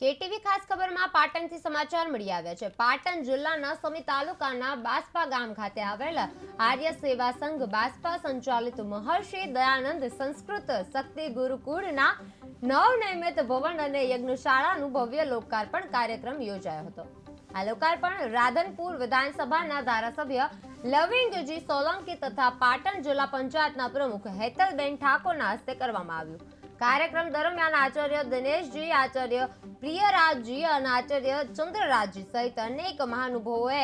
KTV ખાસ ખબરમાં પાટણથી સમાચાર મળી આવ્યા છે। પાટણ જિલ્લાના સમી તાલુકાના બાસ્પા ગામ ખાતે આવેલા આર્ય સેવા સંઘ બાસ્પા સંચાલિત મહર્ષિ દયાનંદ સંસ્કૃત શક્તિ ગુરુકુળના નવનિર્મિત ભવન અને યજ્ઞશાળાનું ભવ્ય લોકાર્પણ કાર્યક્રમ યોજાયો હતો। આ લોકાર્પણ રાધનપુર વિધાનસભાના ધારાસભ્ય લવિંગજી સોલંકી તથા પાટણ જિલ્લા પંચાયતના પ્રમુખ હેતલબેન ઠાકોરના હસ્તે કરવામાં આવ્યું। कार्यक्रम दरमियान आचार्य दिनेशजी, आचार्य प्रियराजजी और आचार्य चंद्रराजजी सहित अनेक महानुभावोए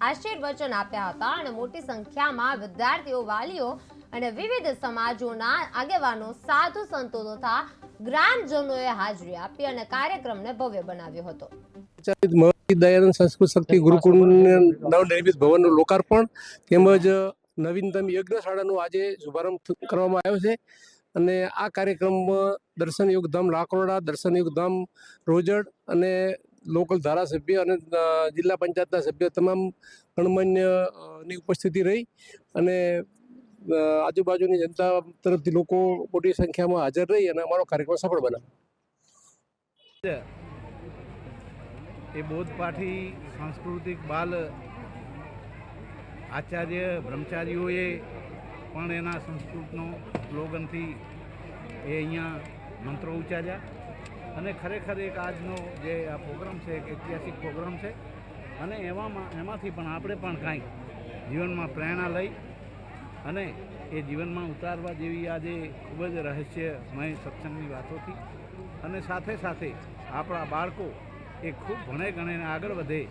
आशीर्वचन आप्या हता अने मोटी संख्यामां विद्यार्थीओ, वालीओ अने विविध समाजोना आगेवानो, साधु संतो तथा ग्रामजनोए हाजरी आपी अने कार्यक्रमने भव्य बनाव्यो हतो। महर्षि दयानंद संस्कृत शक्ति गुरुकुल नवनिर्मित भवनનું लोकार्पण તેમજ નવીનતમ યજ્ઞશાળાનો આજે શુભારંભ કરવામાં આવ્યો છે અને આ કાર્યક્રમમાં દર્શન યોગધામ લાકરોડા, દર્શન યોગધામ રોજડ અને લોકલ ધારાસભ્ય અને જિલ્લા પંચાયતના સભ્ય તમામ ગણમાન્યની ઉપસ્થિતિ રહી અને આજુબાજુની જનતા તરફથી લોકો મોટી સંખ્યામાં હાજર રહી અને અમારો કાર્યક્રમ સફળ બનાવ્યો। એ બોધપાઠી સાંસ્કૃતિક બાલ આચાર્ય બ્રહ્મચારીઓએ પણ એના સંસ્કૃતનો સ્લોગનથી એ અહીંયા મંત્રો ઉચ્ચાર્યા અને ખરેખર એક આજનો જે આ પ્રોગ્રામ છે એક ઐતિહાસિક પ્રોગ્રામ છે અને એમાંથી પણ આપણે પણ કાંઈક જીવનમાં પ્રેરણા લઈ અને એ જીવનમાં ઉતારવા જેવી આજે ખૂબ જ રહસ્યમય સત્સંગની વાતોથી અને સાથે સાથે આપણા બાળકો એ ખૂબ ભણે ગણે આગળ વધે